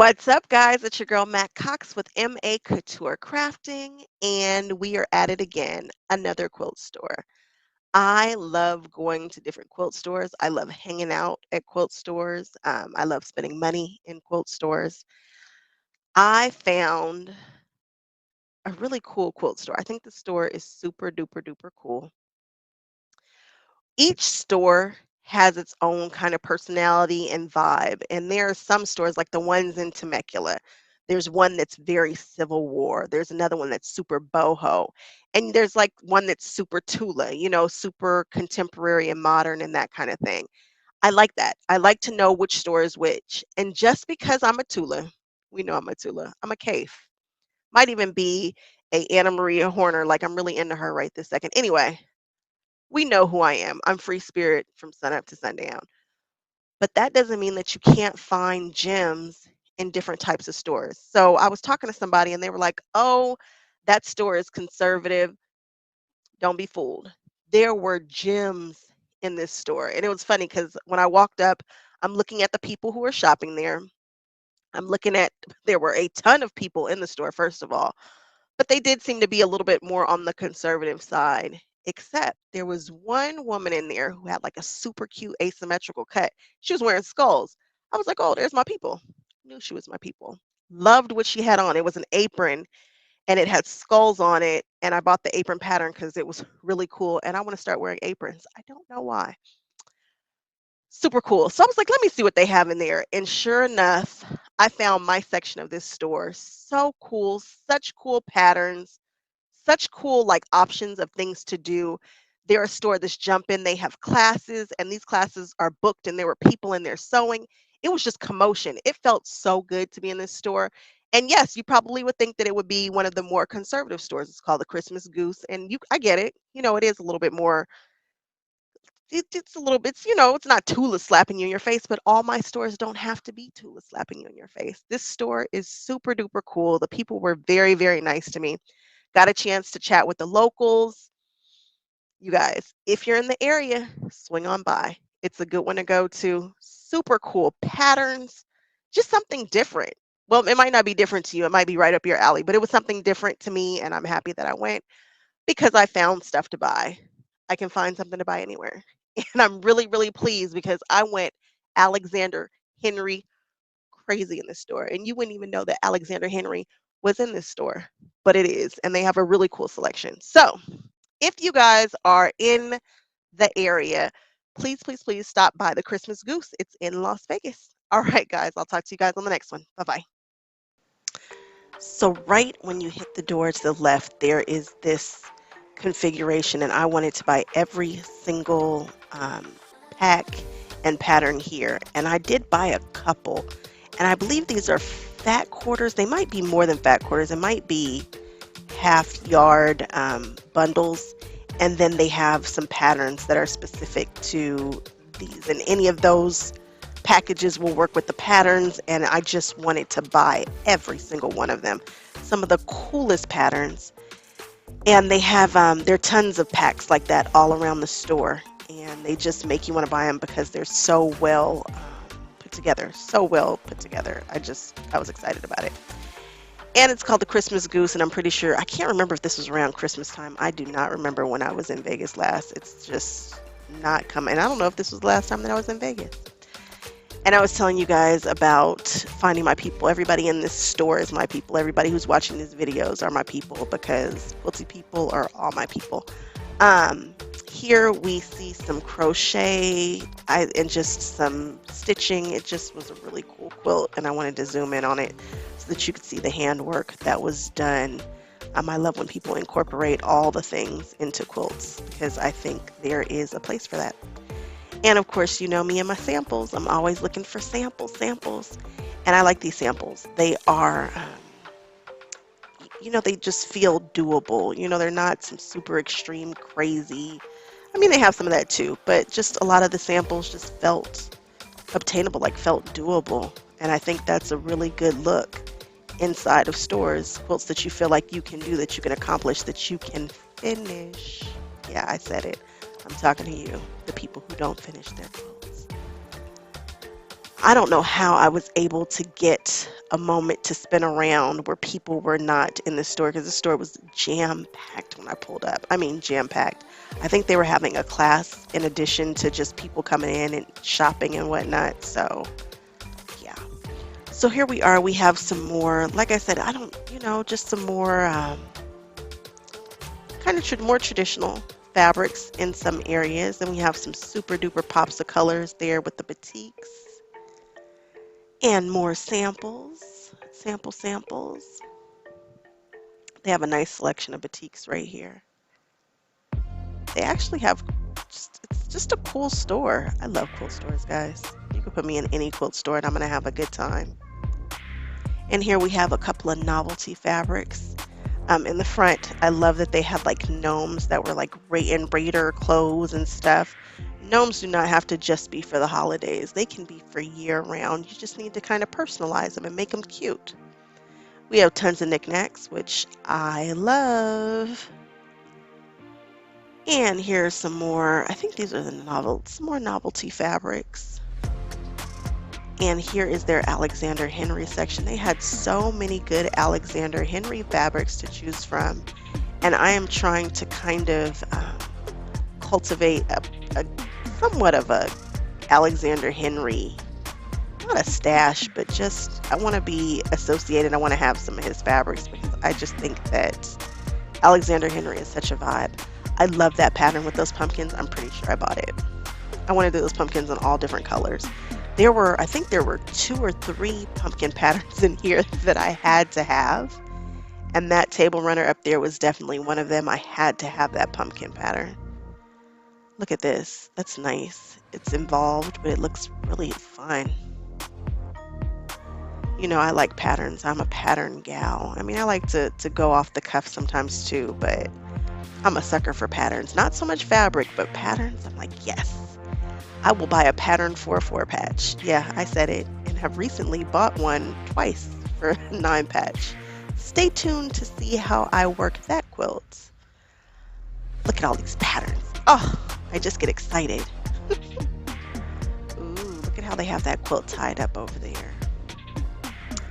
What's up, guys? It's your girl, Matt Cox with MA Couture Crafting, and we are at it again, another quilt store. I love going to different quilt stores. I love hanging out at quilt stores. I love spending money in quilt stores. I found a really cool quilt store. I think the store is super duper duper cool. Each store has its own kind of personality and vibe. And there are some stores like the ones in Temecula. There's one that's very Civil War. There's another one that's super boho. And there's like one that's super Tula, super contemporary and modern and that kind of thing. I like that. I like to know which store is which. And just because I'm a Tula, we know I'm a Tula, I'm a Caif. Might even be a Anna Maria Horner, like I'm really into her right this second. Anyway, we know who I am. I'm free spirit from sunup to sundown. But that doesn't mean that you can't find gems in different types of stores. So I was talking to somebody and they were like, oh, that store is conservative. Don't be fooled. There were gems in this store. And it was funny because when I walked up, I'm looking at the people who are shopping there. I'm looking at, there were a ton of people in the store, first of all. But they did seem to be a little bit more on the conservative side, except there was one woman in there who had like a super cute asymmetrical cut. She was wearing skulls. I was like, oh, there's my people. Knew she was my people. Loved what she had on. It was an apron and it had skulls on it. And I bought the apron pattern because it was really cool. And I want to start wearing aprons. I don't know why. Super cool. So I was like, let me see what they have in there. And sure enough, I found my section of this store. So cool, such cool patterns, such cool like options of things to do. They're a store that's jump in. They have classes, and these classes are booked, and there were people in there sewing. It was just commotion. It felt so good to be in this store. And yes, you probably would think that it would be one of the more conservative stores. It's called the Christmas Goose, and I get it. It is a little bit more it's a little bit, it's not Tula slapping you in your face, but all my stores don't have to be Tula slapping you in your face. This store is super duper cool. The people were very, very nice to me. Got a chance to chat with the locals. You guys, if you're in the area, swing on by. It's a good one to go to. Super cool patterns, just something different. Well, it might not be different to you. It might be right up your alley, but it was something different to me, and I'm happy that I went because I found stuff to buy. I can find something to buy anywhere. And I'm really, really pleased because I went Alexander Henry crazy in this store. And you wouldn't even know that Alexander Henry was in this store, but it is. And they have a really cool selection. So if you guys are in the area, please, please, please stop by the Christmas Goose. It's in Las Vegas. All right, guys, I'll talk to you guys on the next one. Bye bye. So, right when you hit the door to the left, there is this configuration, and I wanted to buy every single pack and pattern here. And I did buy a couple, and I believe these are fat quarters. They might be more than fat quarters, it might be half yard bundles. And then they have some patterns that are specific to these, and any of those packages will work with the patterns, and I just wanted to buy every single one of them. Some of the coolest patterns, and they have there are tons of packs like that all around the store, and they just make you want to buy them because they're so well put together, so well put together. I was excited about it. And it's called the Christmas Goose, and I'm pretty sure, I can't remember if this was around Christmas time. I do not remember when I was in Vegas last. It's just not coming. And I don't know if this was the last time that I was in Vegas. And I was telling you guys about finding my people. Everybody in this store is my people. Everybody who's watching these videos are my people because quilty people are all my people. Here we see some crochet and just some stitching. It just was a really cool quilt, and I wanted to zoom in on it so that you could see the handwork that was done. I love when people incorporate all the things into quilts because I think there is a place for that. And of course, you know me and my samples. I'm always looking for samples. And I like these samples. They are, they just feel doable. They're not some super extreme crazy. I mean, they have some of that too, but just a lot of the samples just felt obtainable, like felt doable. And I think that's a really good look inside of stores. Quilts that you feel like you can do, that you can accomplish, that you can finish. Yeah, I said it. I'm talking to you, the people who don't finish their quilts. I don't know how I was able to get a moment to spin around where people were not in the store because the store was jam-packed when I pulled up. I mean, jam-packed. I think they were having a class in addition to just people coming in and shopping and whatnot. So, yeah. So here we are. We have some more, like I said, I don't, just some more kind of more traditional fabrics in some areas. And we have some super duper pops of colors there with the batiks. And more samples, samples. They have a nice selection of batiks right here. They actually have it's just a cool store. I love quilt stores, guys. You can put me in any quilt store and I'm going to have a good time. And here we have a couple of novelty fabrics. In the front, I love that they have like gnomes that were like Raider clothes and stuff. Gnomes do not have to just be for the holidays. They can be for year round. You just need to kind of personalize them and make them cute. We have tons of knickknacks, which I love. And here's some more, I think these are some more novelty fabrics. And here is their Alexander Henry section. They had so many good Alexander Henry fabrics to choose from. And I am trying to kind of cultivate a somewhat of a Alexander Henry, not a stash, but just I want to be associated. I want to have some of his fabrics because I just think that Alexander Henry is such a vibe. I love that pattern with those pumpkins. I'm pretty sure I bought it. I wanted those pumpkins in all different colors. I think there were 2 or 3 pumpkin patterns in here that I had to have. And that table runner up there was definitely one of them. I had to have that pumpkin pattern. Look at this. That's nice. It's involved, but it looks really fun. I like patterns. I'm a pattern gal. I mean, I like to go off the cuff sometimes too, but I'm a sucker for patterns. Not so much fabric, but patterns. I'm like, yes. I will buy a pattern for a 4-patch. Yeah, I said it, and have recently bought one twice for a 9-patch. Stay tuned to see how I work that quilt. Look at all these patterns. Oh, I just get excited. Ooh, look at how they have that quilt tied up over there.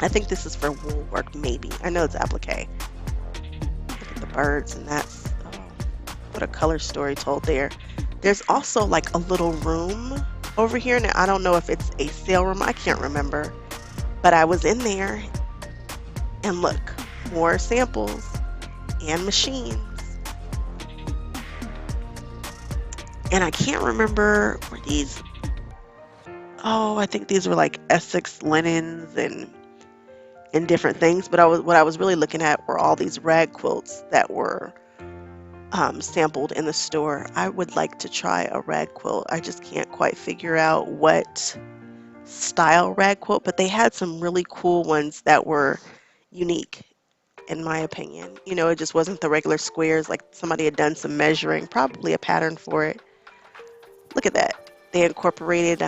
I think this is for wool work, maybe. I know it's applique. Look at the birds, and that's, what a color story told there. There's also like a little room over here. Now, I don't know if it's a sale room. I can't remember. But I was in there, and look, more samples and machines. And I can't remember, were these, I think these were like Essex linens and different things. But what I was really looking at were all these rag quilts that were sampled in the store. I would like to try a rag quilt. I just can't quite figure out what style rag quilt, but they had some really cool ones that were unique in my opinion. It just wasn't the regular squares, like somebody had done some measuring, probably a pattern for it. Look at that. They incorporated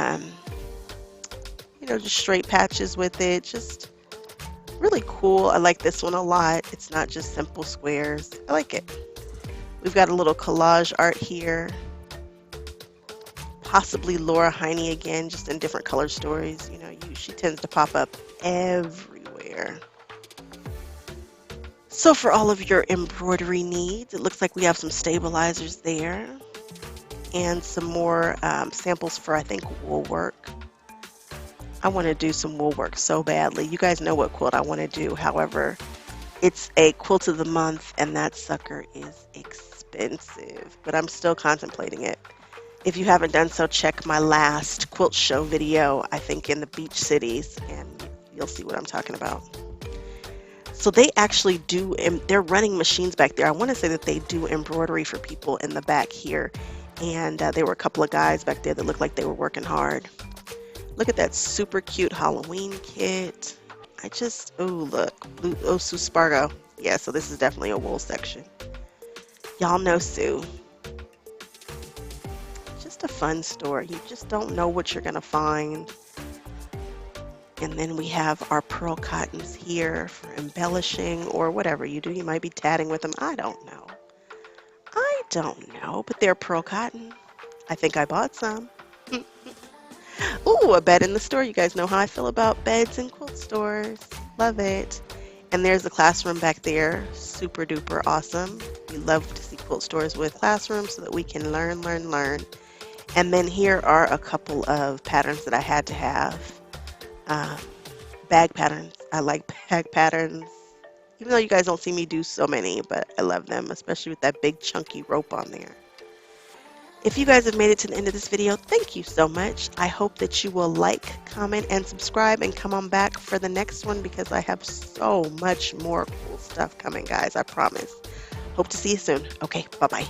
just straight patches with it. Just really cool. I like this one a lot. It's not just simple squares. I like it. We've got a little collage art here. Possibly Laura Heine again, just in different color stories. She tends to pop up everywhere. So for all of your embroidery needs, it looks like we have some stabilizers there and some more samples for, I think, wool work. I want to do some wool work so badly. You guys know what quilt I want to do. However, it's a quilt of the month, and that sucker is expensive, but I'm still contemplating it. If you haven't done so, check my last quilt show video, I think in the beach cities, and you'll see what I'm talking about. So they actually do, they're running machines back there. I want to say that they do embroidery for people in the back here, and there were a couple of guys back there that looked like they were working hard. Look at that super cute Halloween kit. Look, Sue Spargo. Yeah, so this is definitely a wool section. Y'all know Sue. Just a fun store. You just don't know what you're gonna find. And then we have our pearl cottons here for embellishing or whatever you do. You might be tatting with them. I don't know. But they're pearl cotton. I think I bought some. Ooh, Ooh, a bed in the store. You guys know how I feel about beds in quilt stores. Love it. And there's the classroom back there. Super duper awesome. We love to see quilt stores with classrooms so that we can learn, learn, learn. And then here are a couple of patterns that I had to have. Um, Bag patterns. I like bag patterns. Even though you guys don't see me do so many, but I love them, especially with that big chunky rope on there. If you guys have made it to the end of this video, thank you so much. I hope that you will like, comment, and subscribe and come on back for the next one because I have so much more cool stuff coming, guys. I promise. Hope to see you soon. Okay, bye-bye.